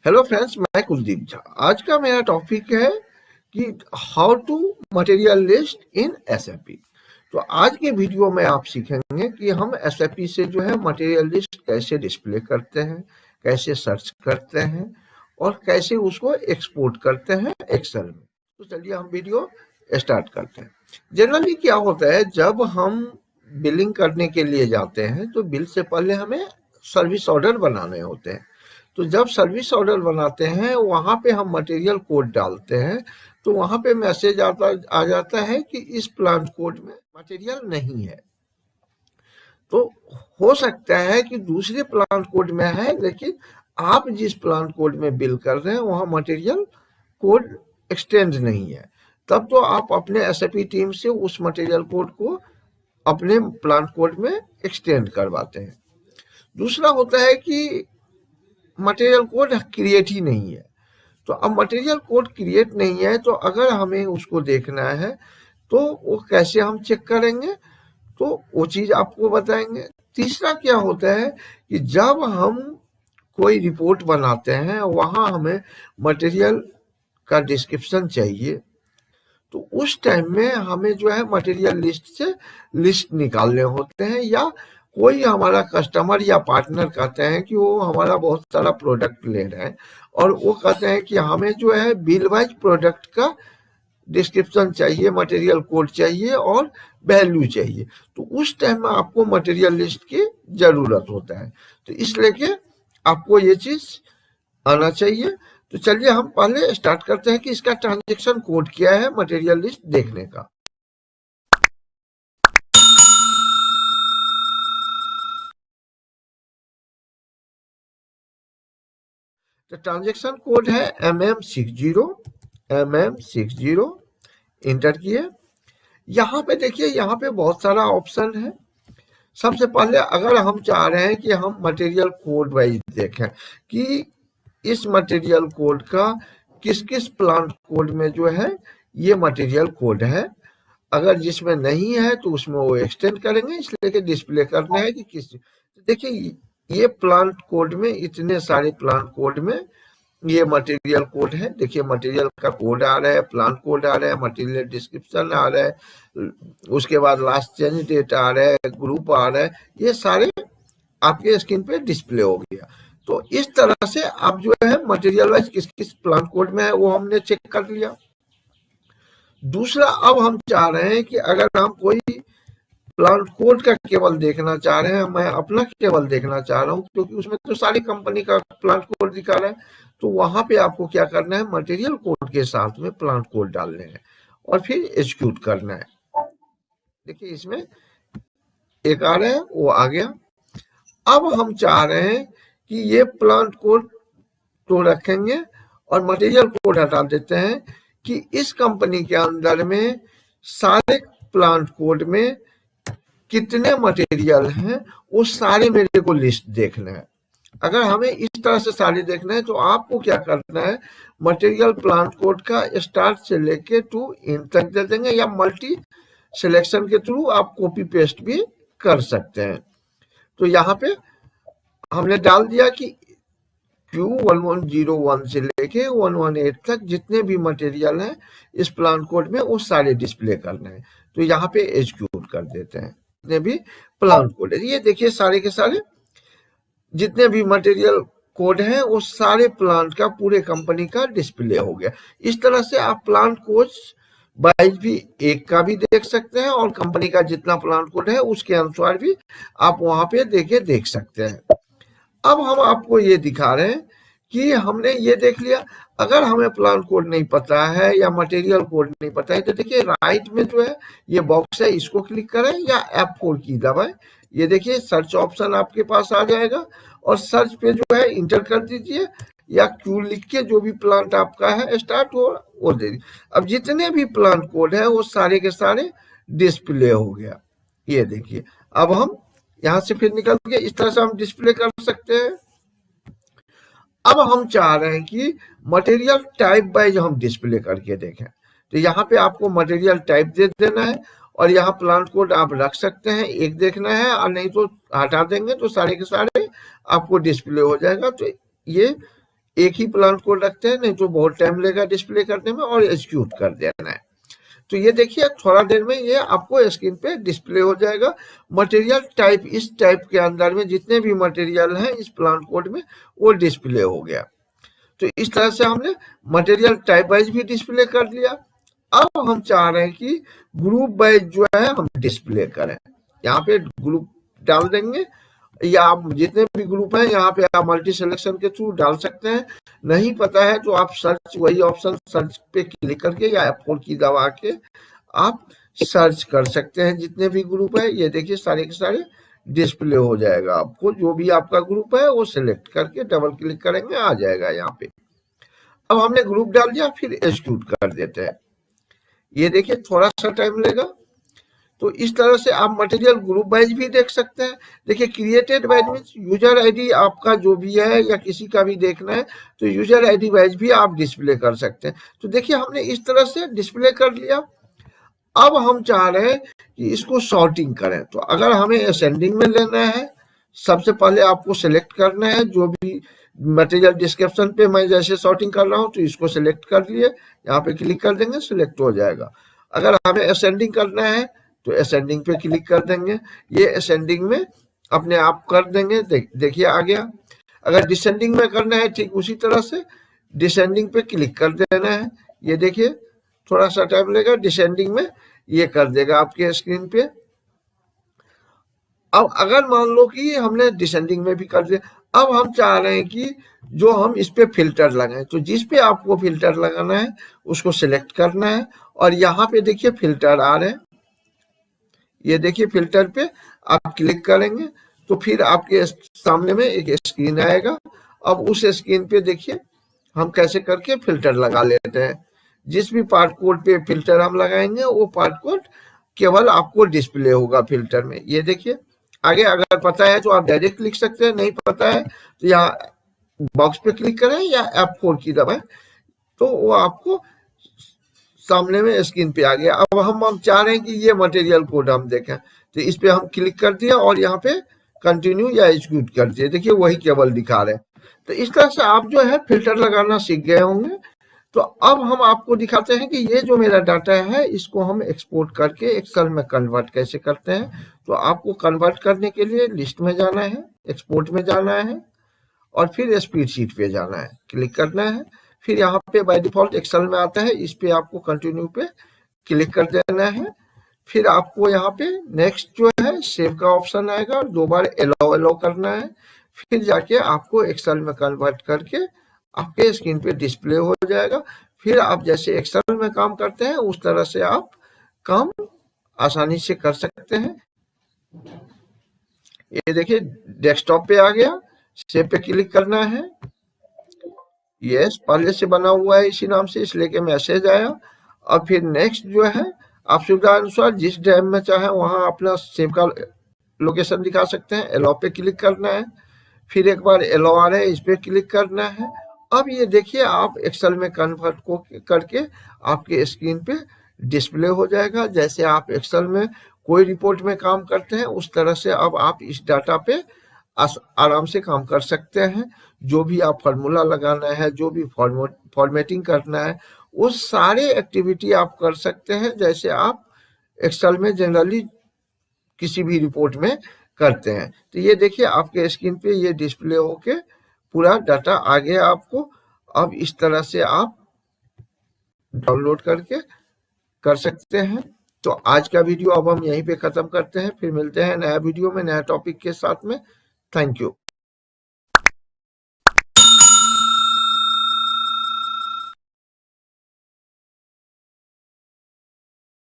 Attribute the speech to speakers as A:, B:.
A: Hello friends, मैं कुलदीप झा। आज का मेरा टॉपिक है कि how to material list in SAP. तो आज के वीडियो में आप सीखेंगे कि हम एसएपी से जो है मटेरियल लिस्ट कैसे डिस्प्ले करते हैं, कैसे सर्च करते हैं और कैसे उसको एक्सपोर्ट करते हैं एक्सेल में। तो चलिए हम वीडियो स्टार्ट करते हैं। जनरली क्या होता है, जब हम बिलिंग करने के लिए जाते हैं तो बिल से पहले हमें सर्विस ऑर्डर बनाने होते हैं। तो जब सर्विस ऑर्डर बनाते हैं वहां पे हम मटेरियल कोड डालते हैं, तो वहां पे मैसेज आ जाता है कि इस प्लांट कोड में मटेरियल नहीं है। तो हो सकता है कि दूसरे प्लांट कोड में है, लेकिन आप जिस प्लांट कोड में बिल कर रहे हैं वहां मटेरियल कोड एक्सटेंड नहीं है। तब तो आप अपने एसएपी टीम से उस मटेरियल कोड को अपने प्लांट कोड में एक्सटेंड करवाते हैं। दूसरा होता है कि मटेरियल कोड क्रिएट ही नहीं है। तो अब मटेरियल कोड क्रिएट नहीं है, तो अगर हमें उसको देखना है तो वो कैसे हम चेक करेंगे, तो वो चीज आपको बताएंगे। तीसरा क्या होता है कि जब हम कोई रिपोर्ट बनाते हैं वहां हमें मटेरियल का डिस्क्रिप्शन चाहिए, तो उस टाइम में हमें जो है मटेरियल लिस्ट से लिस्ट निकालने होते हैं, या कोई हमारा कस्टमर या पार्टनर कहते हैं कि वो हमारा बहुत सारा प्रोडक्ट ले रहे हैं और वो कहते हैं कि हमें जो है बिल वाइज प्रोडक्ट का डिस्क्रिप्शन चाहिए, मटेरियल कोड चाहिए और वैल्यू चाहिए। तो उस टाइम में आपको मटेरियल लिस्ट की जरूरत होता है। तो इसलिए कि आपको ये चीज आना चाहिए। तो चलिए हम पहले स्टार्ट करते हैं कि इसका ट्रांजैक्शन कोड क्या है मटेरियल लिस्ट देखने का। तो ट्रांजैक्शन कोड है MM60 इंटर किए। यहाँ पे देखिए, यहाँ पे बहुत सारा ऑप्शन है। सबसे पहले अगर हम चाह रहे हैं कि हम मटेरियल कोड वाइज देखें कि इस मटेरियल कोड का किस किस प्लांट कोड में जो है ये मटेरियल कोड है, अगर जिसमें नहीं है तो उसमें वो एक्सटेंड करेंगे, इसलिए कि डिस्प्ले करना है कि किस। देखिए ये प्लांट कोड में, इतने सारे प्लांट कोड में ये मटेरियल कोड है। देखिए मटेरियल का कोड आ रहा है, प्लांट कोड आ रहा है, मटेरियल डिस्क्रिप्शन आ रहा है, उसके बाद लास्ट चेंज डेट आ रहा है, ग्रुप आ रहा है, ये सारे आपके स्क्रीन पे डिस्प्ले हो गया। तो इस तरह से आप जो है मटेरियल वाइज किस किस प्लांट कोड में है वो हमने चेक कर लिया। दूसरा, अब हम चाह रहे हैं कि अगर हम कोई प्लांट कोड का केवल देखना चाह रहे हैं, मैं अपना केवल देखना चाह रहा हूं क्योंकि उसमें तो सारी कंपनी का प्लांट कोड दिखा रहा है, तो वहां पे आपको क्या करना है, मटेरियल कोड के साथ में प्लांट कोड डालने हैं और फिर एग्जीक्यूट करना है। देखिए इसमें एक आ रहा है, वो आ गया। अब हम चाह रहे हैं कि ये प्लांट कोड तो रखेंगे और मटेरियल कोड हटा देते हैं कि इस कंपनी के अंदर में सारे प्लांट कोड में कितने मटेरियल हैं, वो सारे मेरे को लिस्ट देखना है। अगर हमें इस तरह से सारे देखना है तो आपको क्या करना है, मटेरियल प्लांट कोड का स्टार्ट से लेके टू इन तक दे देंगे, या मल्टी सिलेक्शन के थ्रू आप कॉपी पेस्ट भी कर सकते हैं। तो यहाँ पे हमने डाल दिया कि Q1101 से लेके 118 तक जितने भी मटेरियल हैं इस प्लांट कोड में वो सारे डिस्प्ले करना है। तो यहाँ पे एग्जीक्यूट कर देते हैं। जितने भी प्लांट कोड है, ये देखिए सारे के सारे जितने भी मटेरियल कोड है वो सारे प्लांट का, पूरे कंपनी का डिस्प्ले हो गया। इस तरह से आप प्लांट कोड वाइज भी एक का भी देख सकते हैं और कंपनी का जितना प्लांट कोड है उसके अनुसार भी आप वहां पे देख सकते हैं। अब हम आपको ये दिखा रहे हैं कि हमने ये देख लिया। अगर हमें प्लांट कोड नहीं पता है या मटेरियल कोड नहीं पता है तो देखिए राइट में जो है ये बॉक्स है, इसको क्लिक करें या F4 की दबाएं। ये देखिए सर्च ऑप्शन आपके पास आ जाएगा और सर्च पे जो है इंटर कर दीजिए या Q लिख के जो भी प्लांट आपका है स्टार्ट हो वो दे दीजिए। अब जितने भी प्लांट कोड है वो सारे के सारे डिस्प्ले हो गया। ये देखिए, अब हम यहां से फिर निकल के इस तरह से हम डिस्प्ले कर सकते हैं। अब हम चाह रहे हैं कि मटेरियल टाइप वाइज हम डिस्प्ले करके देखें, तो यहाँ पे आपको मटेरियल टाइप दे देना है और यहाँ प्लांट कोड आप रख सकते हैं, एक देखना है, और नहीं तो हटा देंगे तो सारे के सारे आपको डिस्प्ले हो जाएगा। तो ये एक ही प्लान कोड रखते हैं, नहीं तो बहुत टाइम लगेगा डिस्प्ले करने में और एग्जीक्यूट कर देना है। तो ये देखिए थोड़ा देर में ये आपको स्क्रीन पे डिस्प्ले हो जाएगा। मटेरियल टाइप, इस टाइप के अंदर में जितने भी मटेरियल हैं इस प्लान कोड में वो डिस्प्ले हो गया। तो इस तरह से हमने मटेरियल टाइप वाइज भी डिस्प्ले कर लिया। अब हम चाह रहे हैं कि ग्रुप वाइज जो है हम डिस्प्ले करें। यहाँ पे ग्रुप डाल देंगे, या आप जितने भी ग्रुप हैं यहाँ पे आप मल्टी सिलेक्शन के थ्रू डाल सकते हैं। नहीं पता है तो आप सर्च, वही ऑप्शन सर्च पे क्लिक करके या F4 की दबा के आप सर्च कर सकते हैं जितने भी ग्रुप है। ये देखिए सारे के सारे डिस्प्ले हो जाएगा। आपको जो भी आपका ग्रुप है वो सिलेक्ट करके डबल क्लिक करेंगे, आ जाएगा यहाँ पे। अब हमने ग्रुप डाल दिया, फिर एग्जीक्यूट कर देते हैं। ये देखिए थोड़ा सा टाइम लेगा। तो इस तरह से आप मटेरियल ग्रुप वाइज भी देख सकते हैं। देखिए created wise means user ID आपका जो भी है या किसी का भी देखना है तो यूजर आईडी वाइज भी आप डिस्प्ले कर सकते हैं। तो देखिए हमने इस तरह से डिस्प्ले कर लिया। अब हम चाह रहे हैं कि इसको सॉर्टिंग करें। तो अगर हमें असेंडिंग में लेना है, सबसे पहले आपको सिलेक्ट करना है जो भी मटेरियल डिस्क्रिप्शन पे मैं जैसे सॉर्टिंग कर रहा हूँ तो इसको सिलेक्ट कर लिए, यहाँ पे क्लिक कर देंगे, सिलेक्ट हो जाएगा। अगर हमें असेंडिंग करना है तो असेंडिंग पे क्लिक कर देंगे, ये असेंडिंग में अपने आप कर देंगे। देखिए आ गया। अगर डिसेंडिंग में करना है ठीक उसी तरह से डिसेंडिंग पे क्लिक कर देना है। ये देखिए थोड़ा सा टाइम लगेगा, डिसेंडिंग में ये कर देगा आपके स्क्रीन पे। अब अगर मान लो कि हमने डिसेंडिंग में भी कर दिया, अब हम चाह रहे हैं कि जो हम इस पे फिल्टर लगाएं। तो जिस पे आपको फिल्टर लगाना है उसको सिलेक्ट करना है और यहाँ पे देखिए फिल्टर आ रहे हैं। ये देखिए फिल्टर पे आप क्लिक करेंगे तो फिर आपके सामने में एक स्क्रीन आएगा। अब उस स्क्रीन पे देखिए हम कैसे करके फिल्टर लगा लेते हैं। जिस भी पार्ट कोड पे फिल्टर हम लगाएंगे वो पार्ट कोड केवल आपको डिस्प्ले होगा फिल्टर में। ये देखिए आगे, अगर पता है तो आप डायरेक्ट लिख सकते हैं, नहीं पता है तो यहाँ बॉक्स पे क्लिक करें या F4 की दबाएं तो वो आपको सामने में स्क्रीन पे आ गया। अब हम चाह रहे हैं कि ये मटेरियल कोड हम देखें, तो इस पे हम क्लिक कर दिया और यहाँ पे कंटिन्यू या एग्जीक्यूट कर दिए। देखिए वही केवल दिखा रहे हैं। तो इस तरह से आप जो है फिल्टर लगाना सीख गए होंगे। तो अब हम आपको दिखाते हैं कि ये जो मेरा डाटा है इसको हम एक्सपोर्ट करके एक्सेल में कन्वर्ट कैसे करते हैं। तो आपको कन्वर्ट करने के लिए लिस्ट में जाना है, एक्सपोर्ट में जाना है और फिर स्प्रेडशीट पे जाना है, क्लिक करना है। फिर यहाँ पे बाय डिफॉल्ट एक्सेल में आता है, इस पे आपको कंटिन्यू पे क्लिक कर देना है। फिर आपको यहाँ पे नेक्स्ट जो है सेव का ऑप्शन आएगा, 2 बार अलाउ करना है। फिर जाके आपको एक्सेल में कन्वर्ट करके आपके स्क्रीन पे डिस्प्ले हो जाएगा। फिर आप जैसे एक्सेल में काम करते हैं उस तरह से आप काम आसानी से कर सकते हैं। ये देखिए डेस्कटॉप पे आ गया, सेव पे क्लिक करना है। यस, पहले से बना हुआ है इसी नाम से, इसलिए कि मैसेज आया। और फिर नेक्स्ट जो है आप सुविधा अनुसार जिस ड्राइव में चाहे वहां अपना सेव का लोकेशन दिखा सकते हैं। अलाउ पे क्लिक करना है, फिर एक बार अलाउ आ रहा है इस पे क्लिक करना है। अब ये देखिए आप एक्सेल में कन्वर्ट को करके आपके स्क्रीन पे डिस्प्ले हो जाएगा। जैसे आप एक्सेल में कोई रिपोर्ट में काम करते हैं उस तरह से अब आप इस डाटा पे आराम से काम कर सकते हैं। जो भी आप फार्मूला लगाना है, जो भी फॉर्मेटिंग करना है, वो सारे एक्टिविटी आप कर सकते हैं जैसे आप एक्सेल में जनरली किसी भी रिपोर्ट में करते हैं। तो ये देखिए आपके स्क्रीन पे ये डिस्प्ले होके पूरा डाटा आ गया आपको। अब इस तरह से आप डाउनलोड करके कर सकते हैं। तो आज का वीडियो अब हम यहीं पे खत्म करते हैं, फिर मिलते हैं नया वीडियो में नया टॉपिक के साथ में। Thank you.